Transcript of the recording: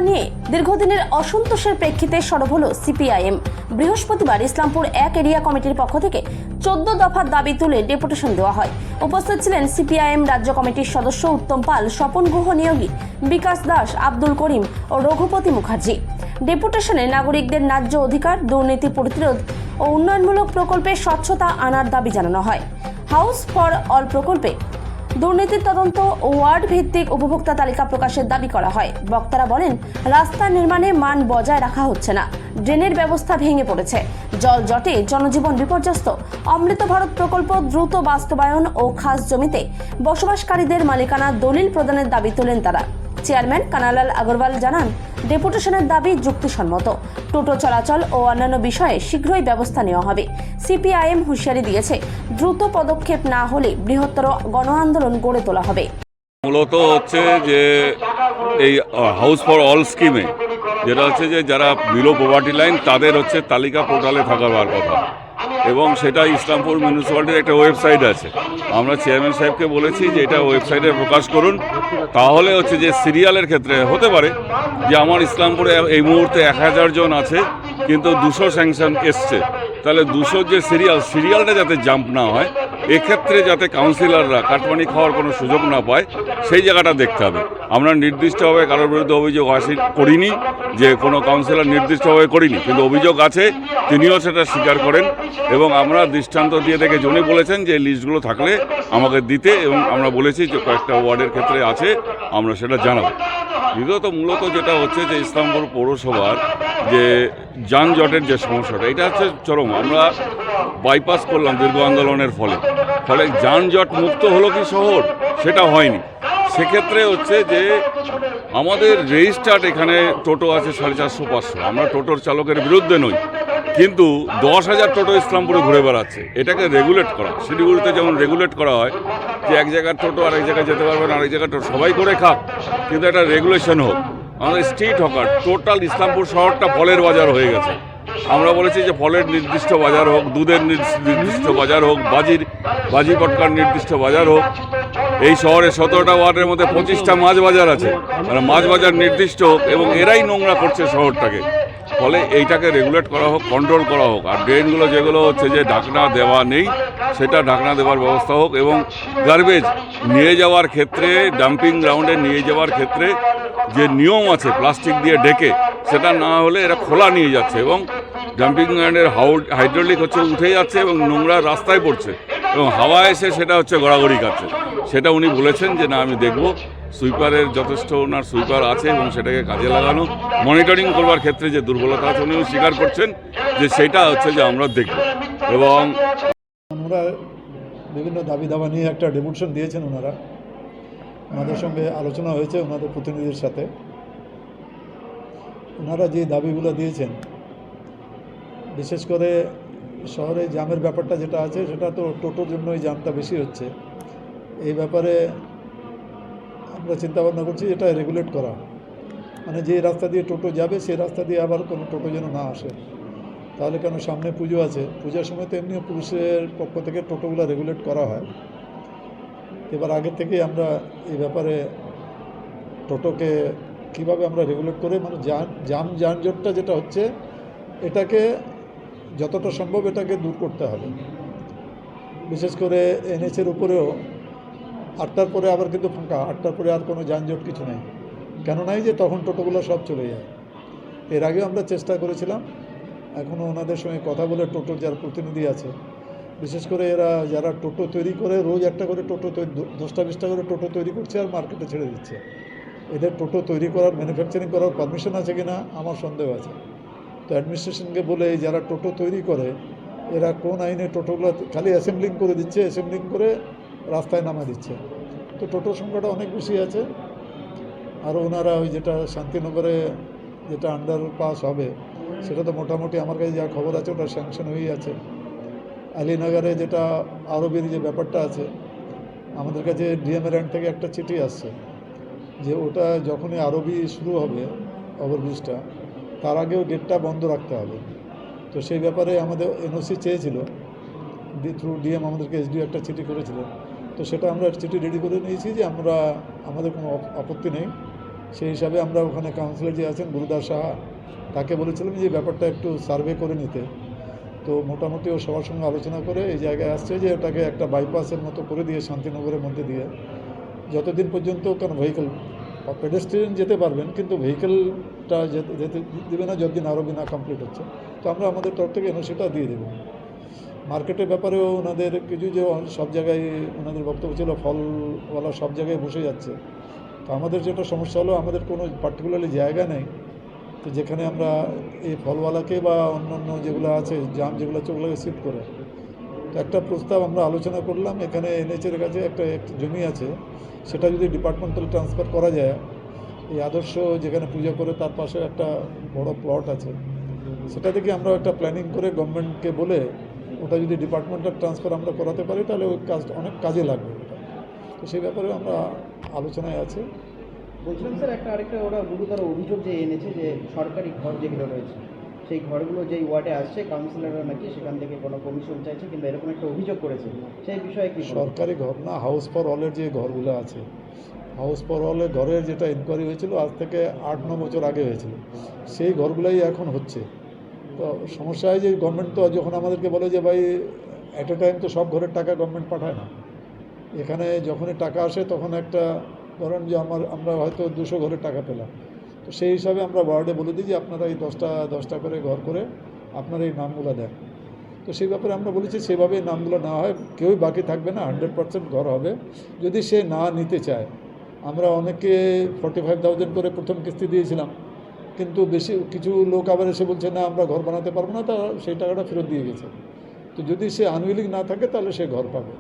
নিয়ে দীর্ঘদিনের অসন্তোষের প্রেক্ষিতে সরব হল সিপিআইএম। বৃহস্পতিবার ইসলামপুর 1 এরিয়া কমিটির পক্ষ থেকে 14 দফার দাবি তুলে ডেপুটেশন দেওয়া হয়। উপস্থিত ছিলেন সিপিআইএম রাজ্য কমিটির সদস্য উত্তম পাল, স্বপন গুহ নিয়োগী, বিকাশ দাস, আব্দুল করিম ও রঘুপতি মুখার্জি। ডেপুটেশনে নাগরিকদের ন্যায্য অধিকার, দুর্নীতি প্রতিরোধ ও উন্নয়নমূলক প্রকল্পে স্বচ্ছতা আনার দাবি জানানো হয়। হাউস ফর অল প্রকল্পে দুর্নীতির তদন্ত ও ওয়ার্ড ভিত্তিক উপভোক্তা তালিকা প্রকাশের দাবি করা হয়। বক্তারা বলেন, রাস্তা নির্মাণে মান বজায় রাখা হচ্ছে না, ড্রেনের ব্যবস্থা ভেঙে পড়েছে, জল জটে জনজীবন বিপর্যস্ত। অমৃত ভারত প্রকল্প দ্রুত বাস্তবায়ন ও খাস জমিতে বসবাসকারীদের মালিকানা দলিল প্রদানের দাবি তোলেন তারা। চেয়ারম্যান কানালাল আগরওয়াল জানান, ডেপুটেশনের দাবি যুক্তিসম্মত। টোটো চলাচল ও অন্যান্য বিষয়ে শীঘ্রই ব্যবস্থা নেওয়া হবে। সিপিআইএম হুঁশিয়ারি দিয়েছে, দ্রুত পদক্ষেপ না হলে বৃহত্তর গণ আন্দোলন গড়ে তোলা হবে। মূলত হচ্ছে যে এই হাউস ফর অল স্কিমে যেটা হচ্ছে যে যারা বিলো পভার্টি লাইন তাদের হচ্ছে তালিকা পোর্টালে থাকার কথা, এবং সেটা ইসলামপুর মিউনিসিপ্যালিটির একটা ওয়েবসাইট আছে। আমরা চেয়ারম্যান সাহেবকে বলেছি যে এটা ওয়েবসাইটে প্রকাশ করুন, তাহলে হচ্ছে যে সিরিয়ালের ক্ষেত্রে হতে পারে যে আমার ইসলামপুরে এই মুহূর্তে 1000 জন আছে কিন্তু 200 স্যাংশন এসছে, তাহলে 200 যে সিরিয়ালটা যাতে জাম্প না হয়, এক্ষেত্রে যাতে কাউন্সিলররা কাটমানি খাওয়ার কোনো সুযোগ না পায় সেই জায়গাটা দেখতে হবে। আমরা নির্দিষ্টভাবে কারোর বিরুদ্ধে অভিযোগ করিনি যে কোনো কাউন্সিলর নির্দিষ্টভাবে করিনি, কিন্তু অভিযোগ আছে, তিনিও সেটা স্বীকার করেন এবং আমরা দৃষ্টান্ত দিয়ে দেখে উনি বলেছেন যে লিস্টগুলো থাকলে আমাকে দিতে, এবং আমরা বলেছি যে কয়েকটা ওয়ার্ডের ক্ষেত্রে আছে, আমরা সেটা জানাবো। দ্বিতীয়ত মূলত যেটা হচ্ছে যে ইসলামপুর পৌরসভার যে যানজটের যে সমস্যাটা, এটা হচ্ছে চরম। আমরা বাইপাস করলাম দীর্ঘ আন্দোলনের ফলে যানজট মুক্ত হলো কি শহর, সেটা হয়নি। সেক্ষেত্রে হচ্ছে যে আমাদের রেজিস্টার্ড এখানে টোটো আছে 450-500। আমরা টোটোর চালকের বিরুদ্ধে নই, কিন্তু 10,000 টোটো ইসলামপুরে ঘুরে বেড়াচ্ছে। এটাকে রেগুলেট করা, শিলিগুড়িতে যেমন রেগুলেট করা হয় যে এক জায়গার টোটো আরেক জায়গায় যেতে পারবে না, আরেক জায়গায় টোটো সবাই করে খাক, কিন্তু একটা রেগুলেশন হোক। আমাদের স্ট্রিট হকার, টোটাল ইসলামপুর শহরটা ফলের বাজার হয়ে গেছে। আমরা বলেছি যে ফলের নির্দিষ্ট বাজার হোক, দুধের নির্দিষ্ট বাজার হোক, বাজি পটকার নির্দিষ্ট বাজার হোক। এই শহরে 17টা ওয়ার্ডের মধ্যে 25টা মাছ বাজার আছে, মানে মাছ বাজার নির্দিষ্ট হোক, এবং এরাই নোংরা করছে শহরটাকে। ফলে এইটাকে রেগুলেট করা হোক, কন্ট্রোল করা হোক। আর ড্রেনগুলো যেগুলো হচ্ছে যে ঢাকনা দেওয়া নেই, সেটা ঢাকনা দেওয়ার ব্যবস্থা হোক, এবং গার্বেজ নিয়ে যাওয়ার ক্ষেত্রে, ডাম্পিং গ্রাউন্ডে নিয়ে যাওয়ার ক্ষেত্রে যে নিয়ম আছে প্লাস্টিক দিয়ে ঢেকে, সেটা না হলে এরা খোলা নিয়ে যাচ্ছে, এবং ডাম্পিং গ্রাউন্ডের হাইড্রোলিক হচ্ছে উঠে যাচ্ছে এবং নোংরা রাস্তায় পড়ছে, এবং হাওয়া এসে সেটা হচ্ছে গড়াগড়ি খাচ্ছে। সেটা উনি বলেছেন যে না, আমি দেখব। সুইপারের যথেষ্ট ওনার সুইপার আছে এবং সেটাকে কাজে লাগানো, মনিটরিং করবার ক্ষেত্রে যে দুর্বলতা আছে উনিও স্বীকার করছেন যে সেটা হচ্ছে যে আমরা দেখব। এবং আমরা বিভিন্ন দাবি দাবা নিয়ে একটা ডেপুটেশন দিয়েছেন ওনারা, ওনাদের সঙ্গে আলোচনা হয়েছে ওনাদের প্রতিনিধির সাথে। ওনারা যে দাবিগুলো দিয়েছেন, বিশেষ করে শহরে জ্যামের ব্যাপারটা যেটা আছে, সেটা তো টোটোর জন্যই জ্যামটা বেশি হচ্ছে। এই ব্যাপারে আমরা চিন্তাভাবনা করছি এটা রেগুলেট করা, মানে যে রাস্তা দিয়ে টোটো যাবে সেই রাস্তা দিয়ে আবার কোনো টোটো যেন না আসে। তাহলে কেন সামনে পুজো আছে, পূজার সময় তো এমনিও পুলিশের পক্ষ থেকে টোটোগুলো রেগুলেট করা হয়। এবার আগে থেকেই আমরা এই ব্যাপারে টোটোকে কিভাবে আমরা রেগুলেট করে, মানে যানজটটা যেটা হচ্ছে এটাকে যতটা সম্ভব এটাকে দূর করতে হবে। বিশেষ করে এনএচের উপরেও 8টার পরে আবার কিন্তু ফাঁকা, 8টার পরে আর কোনো যানজট কিছু নেই। কেন নাই যে তখন টোটোগুলো সব চলে যায়। এর আগেও আমরা চেষ্টা করেছিলাম, এখনও ওনাদের সঙ্গে কথা বলে টোটোর যারা প্রতিনিধি আছে, বিশেষ করে এরা যারা টোটো তৈরি করে, রোজ একটা করে টোটো 10টা-20টা করে টোটো তৈরি করছে আর মার্কেটে ছেড়ে দিচ্ছে। এদের টোটো তৈরি করার, ম্যানুফ্যাকচারিং করার পারমিশন আছে কিনা আমার সন্দেহ আছে। তো অ্যাডমিনিস্ট্রেশনকে বলে যারা টোটো তৈরি করে এরা কোন আইনে টোটোগুলো খালি অ্যাসেম্বলিং করে দিচ্ছে, অ্যাসেম্বলিং করে রাস্তায় নামা দিচ্ছে। তো টোটোর সংখ্যাটা অনেক বেশি আছে। আর ওনারা ওই যেটা শান্তিনগরে যেটা আন্ডারপাস হবে, সেটা তো মোটামুটি আমার কাছে যা খবর আছে ওটা স্যাংশন হয়েই আছে। আলীনগরে যেটা আরবির যে ব্যাপারটা আছে, আমাদের কাছে ডিএমের এন্ড থেকে একটা চিঠি আসছে যে ওটা যখনই আরবি শুরু হবে ওভারব্রিজটা, তার আগেও গেটটা বন্ধ রাখতে হবে। তো সেই ব্যাপারে আমাদের এনওসি চেয়েছিল, থ্রু ডিএম আমাদেরকে এসডিও একটা চিঠি করেছিল। তো সেটা আমরা চিঠি রেডি করে নিয়েছি যে আমাদের কোনো আপত্তি নেই, সেই হিসাবে আমরা ওখানে কাউন্সিলর যে আছেন গুরুদাস সাহা, তাকে বলেছিলাম যে ব্যাপারটা একটু সার্ভে করে নিতে। তো মোটামুটি ও সবার সঙ্গে আলোচনা করে এই জায়গায় আসছে যে ওটাকে একটা বাইপাসের মতো করে দিয়ে শান্তিনগরের মধ্যে দিয়ে যতদিন পর্যন্ত, কারণ ভেহিকেল পেডেস্ট্রিয়ান যেতে পারবেন কিন্তু ভেহিকেলটা যেতে দেবে না যতদিন আরবি না কমপ্লিট হচ্ছে। তো আমরা আমাদের তরফ থেকে এনওসিটা দিয়ে দেবো। মার্কেটের ব্যাপারেও ওনাদের কিছু যে সব জায়গায় ওনাদের বক্তব্য ছিল ফলওয়ালা সব জায়গায় বসে যাচ্ছে। তো আমাদের যেটা সমস্যা হলো, আমাদের কোনো পার্টিকুলারলি জায়গা নেই তো যেখানে আমরা এই ফলওয়ালাকে বা অন্য যেগুলো আছে জাম যেগুলো আছে ওগুলোকে শিফট করে। তো একটা প্রস্তাব আমরা আলোচনা করলাম, এখানে এনএচের কাছে একটা জমি আছে, সেটা যদি ডিপার্টমেন্টাল ট্রান্সফার করা যায়, এই আদর্শ যেখানে পূজা করে তার পাশে একটা বড় প্লট আছে, সেটা থেকে আমরা একটা প্ল্যানিং করে গভর্নমেন্টকে বলে ওটা যদি ডিপার্টমেন্টাল ট্রান্সফার আমরা করাতে পারি তাহলে ওই কাজ অনেক কাজে লাগবে ওটা। তো সেই ব্যাপারে আমরা আলোচনায় আছে। বলছিলাম স্যার, আরেকটা ওরা গুরুতর অভিযোগ যে এনেছে যে সরকারি ঘর যেগুলো রয়েছে সেই ঘরগুলো যেই ওয়ার্ডে আসছে কাউন্সিলররা নাকি সেখান থেকে কোনো কমিশন চাইছে কিংবা এরকম একটা অভিযোগ করেছে, সেই বিষয়ে কি বলবেন? সরকারি ঘর না, হাউস ফর অলের যে ঘরগুলো আছে, হাউস ফর অলের ঘরের যেটা ইনকোয়ারি হয়েছিল আজ থেকে 8-9 বছর আগে হয়েছিল, সেই ঘরগুলোই এখন হচ্ছে। তো সমস্যা হয় যে গভর্নমেন্ট তো যখন আমাদেরকে বলে যে ভাই অ্যাট এ টাইম তো সব ঘরের টাকা গভর্নমেন্ট পাঠায় না, এখানে যখনই টাকা আসে তখন একটা ধরেন যে আমরা হয়তো 200 ঘরের টাকা পেলাম, তো সেই হিসাবে আমরা ওয়ার্ডে বলে দিই যে আপনারা এই 10টা করে ঘর করে আপনারা এই নামগুলো দেন। তো সেই ব্যাপারে আমরা বলেছি সেভাবে নামগুলো না হয় কেউই বাকি থাকবে না, 100% ঘর হবে। যদি সে না নিতে চায়, আমরা অনেকে 45,000 করে প্রথম কিস্তি দিয়েছিলাম, কিন্তু বেশি কিছু লোক আবার এসে বলছে না আমরা ঘর বানাতে পারবো না, তা সেই টাকাটা ফেরত দিয়ে গেছে। তো যদি সে আনউইলিং না থাকে তাহলে সে ঘর পাবে।